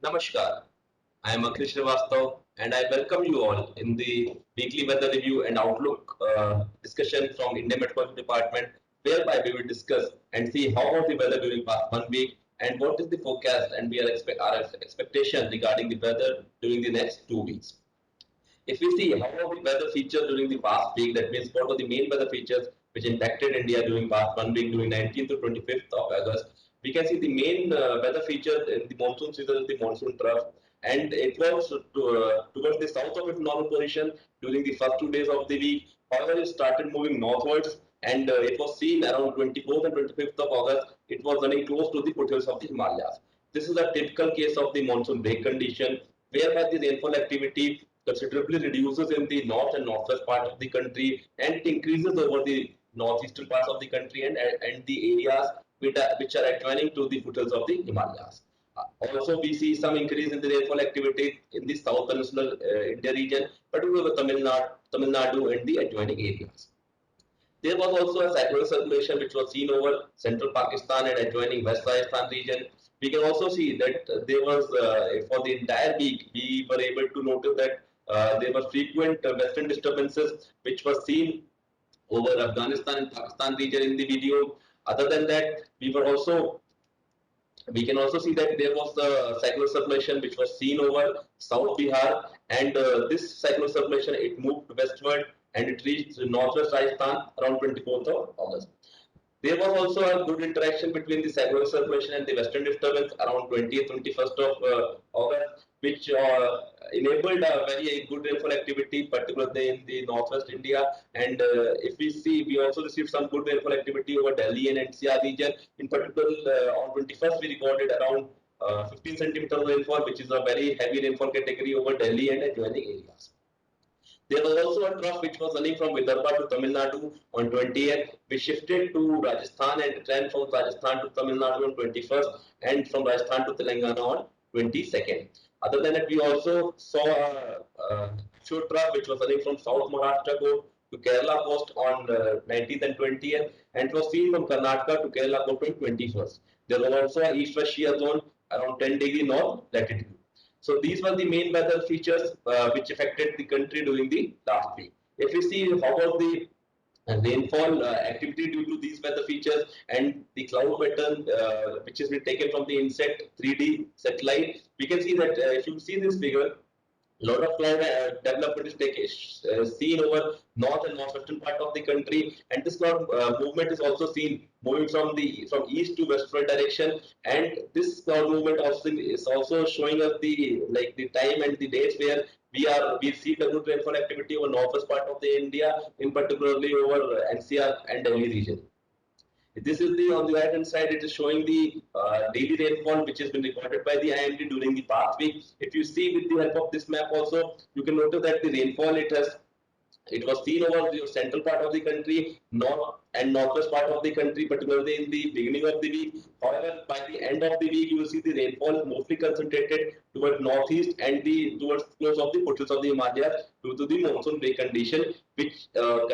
Namaskar. I am Akhilesh Srivastav and I welcome you all in the weekly weather review and outlook discussion from Indian Meteorology Department, whereby we will discuss and see how was the weather during past 1 week and what is the forecast and our expectation regarding the weather during the next 2 weeks. If we see how are the weather features during the past week, that means what are the main weather features which impacted India during past 1 week, during 19th to 25th of August, we can see the main weather feature in the monsoon season, the monsoon trough, and it was towards the south of its normal position during the first 2 days of the week. However, it started moving northwards, and it was seen around 24th and 25th of August. It was running close to the foothills of the Himalayas. This is a typical case of the monsoon break condition, whereby the rainfall activity considerably reduces in the north and northwest part of the country, and it increases over the northeastern parts of the country and the areas which are adjoining to the foothills of the Himalayas. Also, we see some increase in the rainfall activity in the south peninsular India region, particularly Tamil Nadu and the adjoining areas. There was also a cyclone circulation which was seen over central Pakistan and adjoining West Rajasthan region. We can also see that there was, for the entire week, we were able to notice that there were frequent western disturbances which were seen over Afghanistan and Pakistan region in the video. Other than that, we can also see that there was the cyclone circulation which was seen over South Bihar, and this cyclone circulation it moved westward and it reached northwest Rajasthan around 24th of August. There was also a good interaction between the cyclone circulation and the western disturbance around 20th, 21st of August, which enabled a very good rainfall activity, particularly in the northwest India. And if we see, we also received some good rainfall activity over Delhi and NCR region. In particular, on 21st, we recorded around 15 centimeter rainfall, which is a very heavy rainfall category over Delhi and adjoining areas. There was also a trough which was running from Vidarbha to Tamil Nadu on 20th, which shifted to Rajasthan and ran from Rajasthan to Tamil Nadu on 21st and from Rajasthan to Telangana on 22nd. Other than that, we also saw a short trough which was running from South Maharashtra to Kerala coast on 19th and 20th, and it was seen from Karnataka to Kerala coast on 21st. There was also a east-west shear zone around 10° north latitude. So these were the main weather features which affected the country during the last week. If we see how was the rainfall activity due to these weather features and the cloud pattern which has been taken from the INSET 3D satellite, we can see that if you see this figure, lot of cloud development is taken seen over north and northwestern part of the country, and this cloud movement is also seen moving from east to westward direction, and this cloud movement also is also showing us the time and the dates where we see the good rainfall activity over northwest part of the India, in particularly over NCR and Delhi region. This is the on the right hand side. It is showing the daily rainfall which has been recorded by the IMD during the past week. If you see with the help of this map also, you can notice that the rainfall it was seen over the central part of the country, north and northwest part of the country, particularly in the beginning of the week. However, by the end of the week, you will see the rainfall is mostly concentrated towards northeast and the towards close of the foothills of the Himalayas due to the monsoon break condition, which were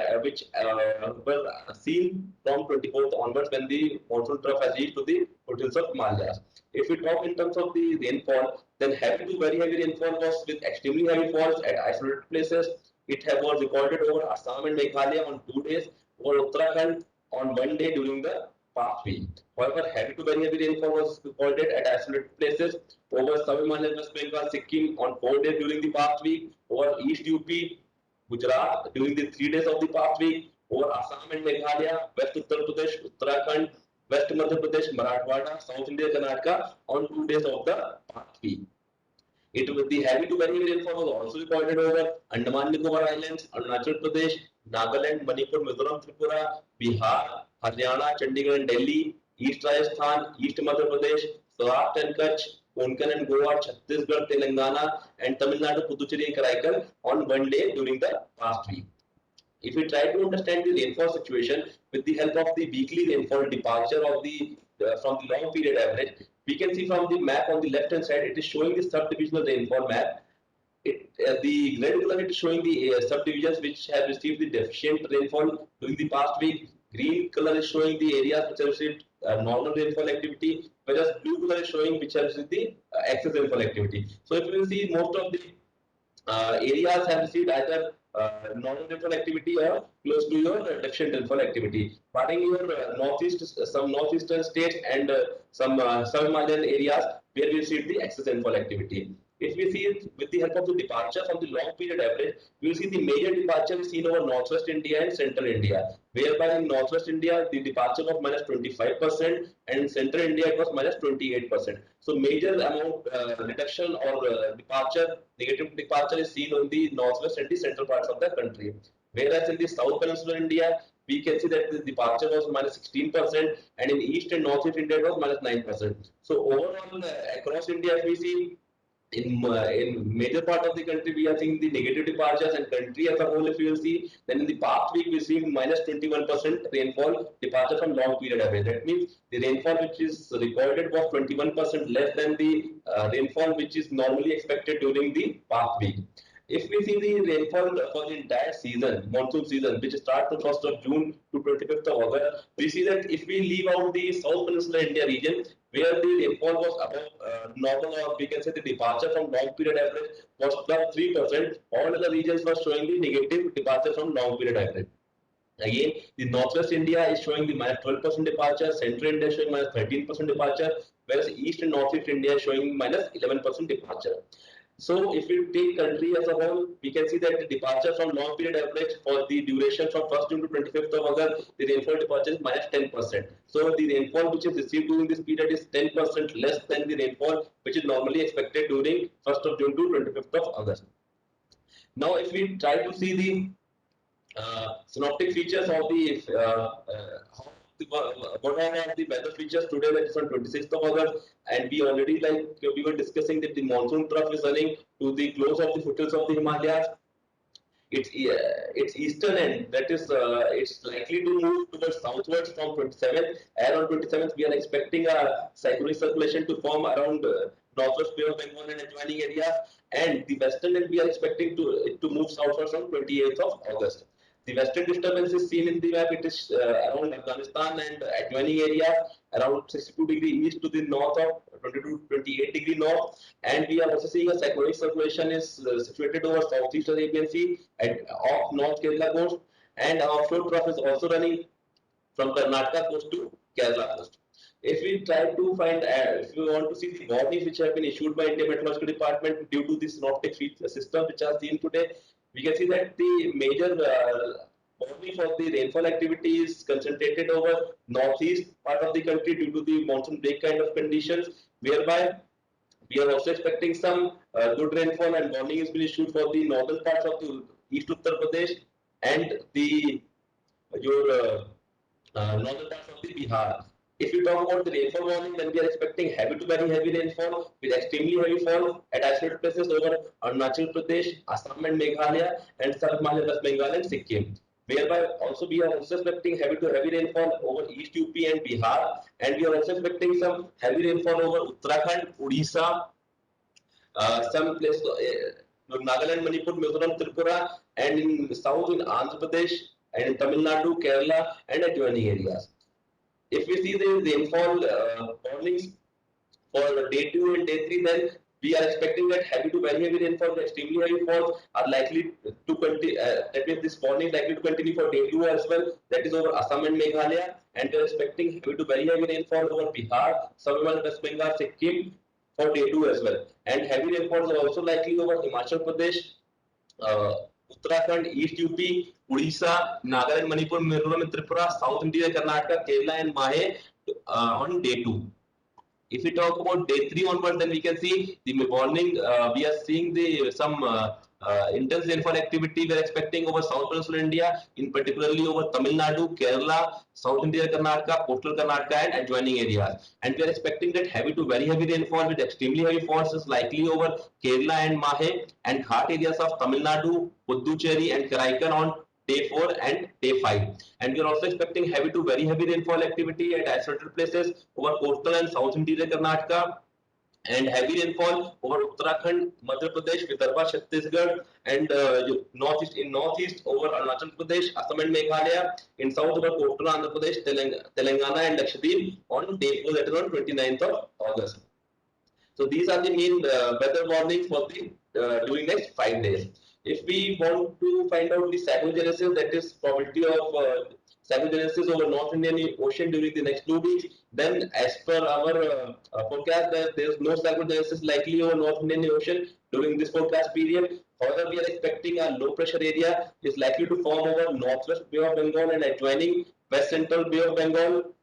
seen from 24th onwards when the monsoon trough has reached to the foothills of Himalayas. If we talk in terms of the rainfall, then heavy to very heavy rainfall was with extremely heavy falls at isolated places. Was recorded over Assam and Meghalaya on 2 days, over Uttarakhand on 1 day during the past week. However, heavy to very heavy rainfall was recorded at isolated places over South Himalayan, West Bengal, Sikkim on 4 days during the past week, over East UP, Gujarat during the 3 days of the past week, over Assam and Meghalaya, West Uttar Pradesh, Uttarakhand, West Madhya Pradesh, Marathwada, South India, Karnataka on 2 days of the past week. It was the heavy to very heavy rainfall was also recorded over Andaman Nicobar Islands, Arunachal Pradesh, Nagaland, Manipur, Mizoram, Tripura, Bihar, Haryana, Chandigarh and Delhi, East Rajasthan, East Madhya Pradesh, Saurashtra and Kutch, Konkan and Goa, Chhattisgarh, Telangana, and Tamil Nadu, Puducherry and Karaikal on 1 day during the past week. If we try to understand the rainfall situation with the help of the weekly rainfall departure of the from the long period average, we can see from the map on the left hand side, it is showing the subdivisional rainfall map. The red color is showing the subdivisions which have received the deficient rainfall during the past week. Green color is showing the areas which have received normal rainfall activity, whereas blue color is showing which is the excess rainfall activity. So if you will see, most of the areas have received either normal rainfall activity or close to your deficient rainfall activity. Barring your some northeastern states and some sub-Himalayan areas where we received the excess rainfall activity. If we see it with the help of the departure from the long period average, we will see the major departure is seen over northwest India and central India, whereby in northwest India the departure was minus 25% and in central India it was minus 28%. So major amount reduction or departure, negative departure is seen on the northwest and the central parts of the country. Whereas in the south peninsular India, we can see that the departure was minus 16% and in east and northeast India it was minus 9%. So overall across India, if we see in major part of the country we are seeing the negative departures, and country as a whole if you will see, then in the past week we see minus 21% rainfall departure from long period average. That means the rainfall which is recorded was 21% less than the rainfall which is normally expected during the past week. If we see the rainfall for the entire season, monsoon season, which starts from 1st of June to 25th of August, we see that if we leave out the South Peninsular India region, where the rainfall was above normal, or we can say the departure from long period average was plus 3%, all other regions were showing the negative departure from long period average. Again, the northwest India is showing the minus 12% departure, central India is showing minus 13% departure, whereas east and northeast India is showing minus 11% departure. So if we take country as a whole, we can see that the departure from long period average for the duration from 1st June to 25th of August, the rainfall departure is minus 10%. So the rainfall which is received during this period is 10% less than the rainfall which is normally expected during 1st of June to 25th of August. Now if we try to see the synoptic features of the what are the weather features today, that is on 26th of August, and we already, like we were discussing, that the monsoon trough is running to the close of the foothills of the Himalayas. It's eastern end, that is it's likely to move towards southwards from 27th. Around 27th we are expecting a cyclonic circulation to form around northwest Bay of Bengal and adjoining areas, and the western end we are expecting to move southwards on 28th of August. The western disturbance is seen in the map. It is around Afghanistan and adjoining areas, around 62° east to the north of 22 28° north. And we are also seeing a cyclonic circulation is situated over southeast Arabian Sea and off North Kerala coast. And our offshore trough is also running from Karnataka coast to Kerala coast. If we try to find, if we want to see the warnings which have been issued by Indian Meteorological Department due to the synoptic system which are seen today, we can see that the major warning for the rainfall activity is concentrated over northeast part of the country due to the monsoon break kind of conditions, whereby we are also expecting some good rainfall, and warning has been issued for the northern parts of the East Uttar Pradesh and the your northern parts of the Bihar. If you talk about the rainfall warning, then we are expecting heavy to very heavy rainfall with extremely heavy fall at isolated places over Arunachal Pradesh, Assam and Meghalaya, and South Himalayan, West Bengal and Sikkim. Whereby also we are also expecting heavy to heavy rainfall over East UP and Bihar, and we are also expecting some heavy rainfall over Uttarakhand, Odisha, some places Nagaland, Manipur, Mizoram, Tripura, and in south in Andhra Pradesh and in Tamil Nadu, Kerala, and adjoining areas. If we see the rainfall warnings for day 2 and day 3, then we are expecting that heavy to very heavy rainfall, extremely heavy falls are likely to continue. That means this warning is likely to continue for day 2 as well. That is over Assam and Meghalaya, and we are expecting heavy to very heavy rainfall over Bihar, South West Bengal, Sikkim for day 2 as well. And heavy rainfalls are also likely over Himachal Pradesh, Uttarakhand, East UP, Odisha, Nagaland, Manipur, Mizoram and Tripura, South India, Karnataka, Kerala and Mahe on day 2. If we talk about day 3 onwards, then we can see the warning. We are seeing the some intense rainfall activity we are expecting over South Peninsular India, in particularly over Tamil Nadu, Kerala, South India, Karnataka, coastal Karnataka and adjoining areas. And we are expecting that heavy to very heavy rainfall with extremely heavy falls is likely over Kerala and Mahe and Ghat areas of Tamil Nadu, Puducherry and Karaikal on day 4 and day 5. And we are also expecting heavy to very heavy rainfall activity at isolated places over coastal and south interior Karnataka and heavy rainfall over Uttarakhand, Madhya Pradesh, Vidarbha, Chhattisgarh, and northeast over Arunachal Pradesh, Assam and Meghalaya, in south over Kotra, Andhra Pradesh, Telangana and Lakshadweep on day 4, that is on 29th of August. So these are the main weather warnings for the during next 5 days. If we want to find out the cyclogenesis, that is probability of cyclogenesis over North Indian Ocean during the next 2 weeks, then as per our forecast, there is no cyclogenesis likely over North Indian Ocean during this forecast period. However, we are expecting a low pressure area is likely to form over Northwest Bay of Bengal and adjoining West Central Bay of Bengal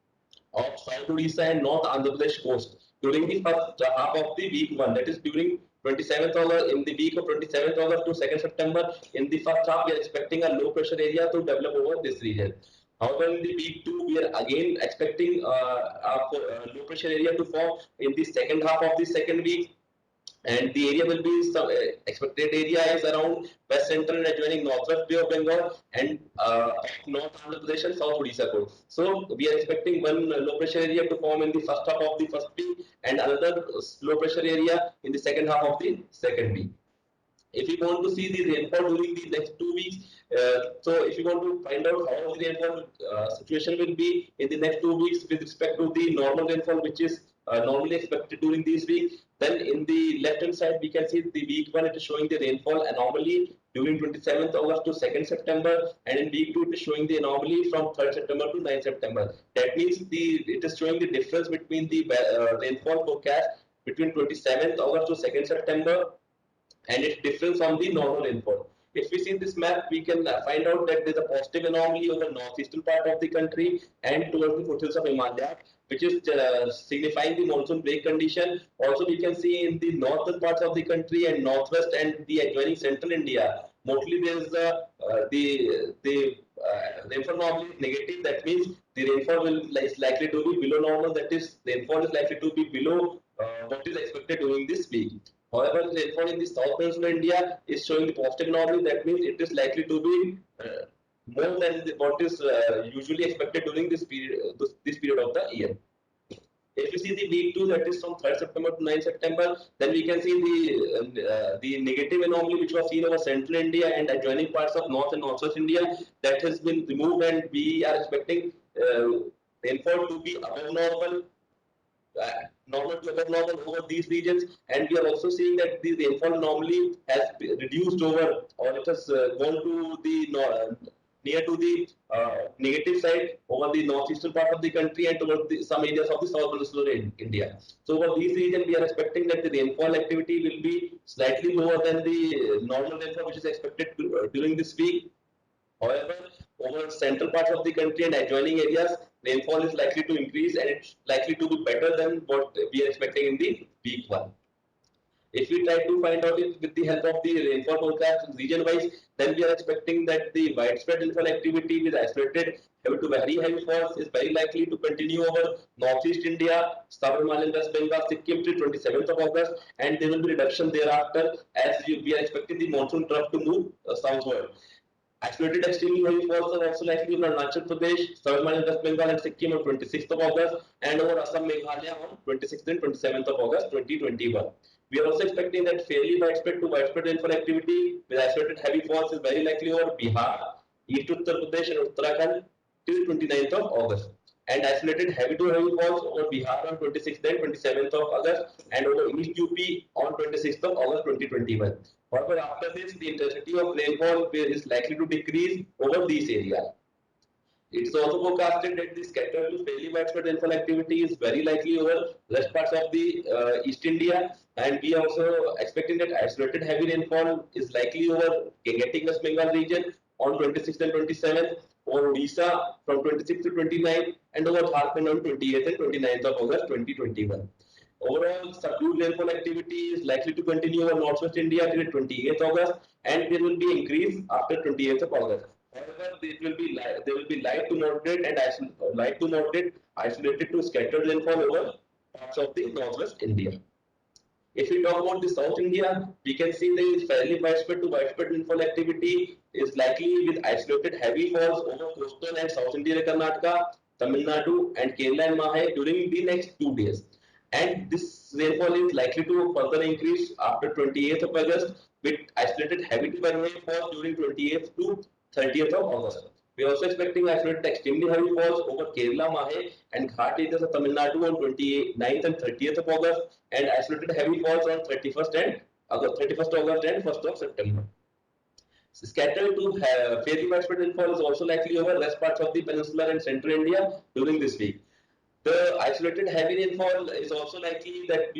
of South Odisha and North Andhra Pradesh coast during the first half of the week 1, that is during 27th August, in the week of 27th August to 2nd September. In the first half, we are expecting a low pressure area to develop over this region. However, in the week 2, we are again expecting a low pressure area to form in the second half of the second week, and the area will be some expected area is around west central and adjoining northwest Bay of Bengal and North Andhra Pradesh and South Odisha coast. So we are expecting one low pressure area to form in the first half of the first week and another low pressure area in the second half of the second week. If you want to see the rainfall during the next 2 weeks, so if you want to find out how the rainfall situation will be in the next 2 weeks with respect to the normal rainfall, which is normally expected during these weeks, then in the left hand side we can see the week 1 it is showing the rainfall anomaly during 27th August to 2nd September, and in week 2 it is showing the anomaly from 3rd September to 9th September. That means it is showing the difference between the rainfall forecast between 27th August to 2nd September, and it's different from the normal rainfall. If we see this map, we can find out that there's a positive anomaly over northeastern part of the country and towards the foothills of Himalaya, which is signifying the monsoon break condition. Also, we can see in the northern parts of the country and northwest and the adjoining central India, mostly there's the rainfall normally is negative. That means the rainfall is likely to be below normal. That is, rainfall is likely to be below what is expected during this week. However, the rainfall in the south peninsular India is showing the positive anomaly. That means it is likely to be more than what is usually expected during this period of the year. If you see the week 2, that is from 3rd September to 9th September, then we can see the negative anomaly which was seen over central India and adjoining parts of north and northwest India, that has been removed, and we are expecting rainfall to be above normal, normal to above normal over these regions, and we are also seeing that the rainfall normally has reduced over, or it has gone to the near to the negative side over the northeastern part of the country and towards some areas of the south peninsular India. So over these regions, we are expecting that the rainfall activity will be slightly lower than the normal rainfall which is expected during this week. However, over central parts of the country and adjoining areas, rainfall is likely to increase and it's likely to be better than what we are expecting in the week 1. If we try to find out it with the help of the rainfall forecast region wise, then we are expecting that the widespread rainfall activity with isolated heavy to very heavy falls is very likely to continue over northeast India, southern Himalayan West Bengal, Sikkim till 27th of August, and there will be reduction thereafter as we are expecting the monsoon trough to move southward. Isolated extremely heavy falls are also likely in Arunachal Pradesh, Southern Himalayan West Bengal and Sikkim on 26th of August, and over Assam Meghalaya on 26th and 27th of August 2021. We are also expecting that fairly widespread to widespread rainfall activity with isolated heavy falls is very likely over Bihar, East Uttar Pradesh and Uttarakhand till 29th of August, and isolated heavy to heavy falls over Bihar on 26th and 27th of August and over East UP on 26th of August 2021. However, after this, the intensity of rainfall is likely to decrease over these areas. It is also forecasted that the scattered to fairly widespread rainfall activity is very likely over rest parts of the East India, and we are also expecting that isolated heavy rainfall is likely over Gangetic West Bengal region on 26th and 27th, over Odisha from 26th to 29th, and over Jharkhand on 28th and 29th of August 2021. Overall, subdued rainfall activity is likely to continue over northwest India till 28th August, and there will be increase after 28th of August. However, there will be light to moderate and isolated to scattered rainfall over parts of the northwest India. If we talk about the South India, we can see there is fairly widespread to widespread rainfall activity is likely with isolated heavy falls over coastal and South India, Karnataka, Tamil Nadu, and Kerala and Mahe during the next 2 days. and this rainfall is likely to further increase after 28th of August with isolated heavy to very heavy falls during 28th to 30th of August. We are also expecting isolated extremely heavy falls over Kerala, Mahe, and Ghat areas of Tamil Nadu on 29th and 30th of August, and isolated heavy falls on 31st August and 1st of September. Scattered to fairly widespread rainfall is also likely over rest parts of the peninsular and central India during this week. The isolated heavy rainfall is also likely that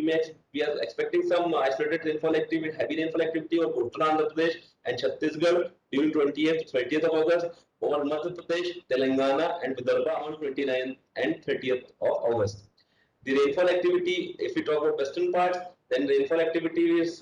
we are expecting some isolated rainfall activity, heavy rainfall activity over Uttar Andhra Pradesh and Chhattisgarh during 20th to 30th of August, over Madhya Pradesh, Telangana and Vidarbha on 29th and 30th of August. The rainfall activity, if we talk about western parts, then rainfall activity is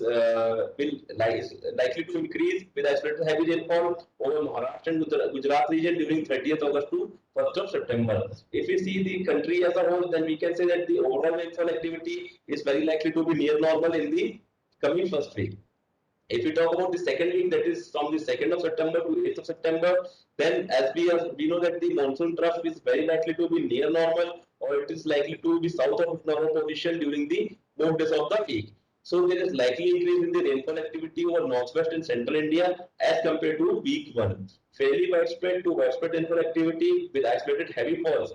likely to increase with isolated heavy rainfall over Maharashtra and Gujarat region during 30th August to 1st of September. If we see the country as a whole, then we can say that the overall rainfall activity is very likely to be near normal in the coming first week. If we talk about the second week, that is from the 2nd of September to 8th of September, then as we know that the monsoon trough is very likely to be near normal or it is likely to be south of normal position during the more days of the week. So there is likely increase in the rainfall activity over northwest and central India as compared to week 1. Fairly widespread to widespread rainfall activity with isolated heavy falls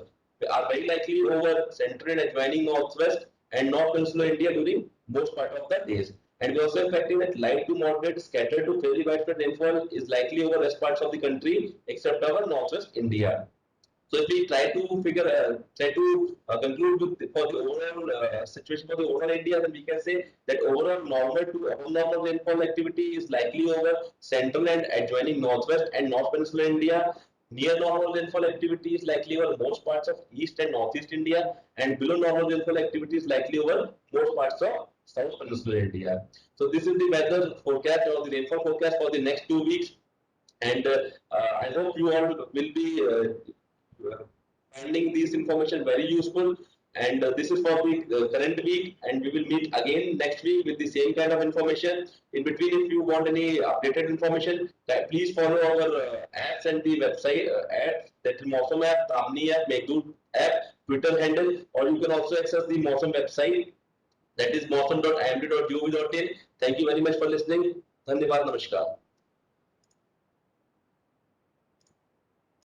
are very likely over central and adjoining northwest and north peninsular India during most part of the days. And we also expecting that light to moderate, scattered to fairly widespread rainfall is likely over rest parts of the country except our northwest India. So if we try to conclude with for the overall situation for the overall India, then we can say that overall normal to abnormal rainfall activity is likely over central and adjoining northwest and north peninsular India. Near normal rainfall activity is likely over most parts of east and northeast India, and below normal rainfall activity is likely over most parts of south peninsular India. So this is the weather forecast or the rainfall forecast for the next 2 weeks, and I hope you all will be finding this information very useful. And this is for the current week, and we will meet again next week with the same kind of information. In between, if you want any updated information, please follow our apps and the website apps, that is Mosam app, Tamni app, Meghdoot app, Twitter handle, or you can also access the Mosam website, that is mosam.imd.gov.in. Thank you very much for listening. Dhanyavad, namaskar.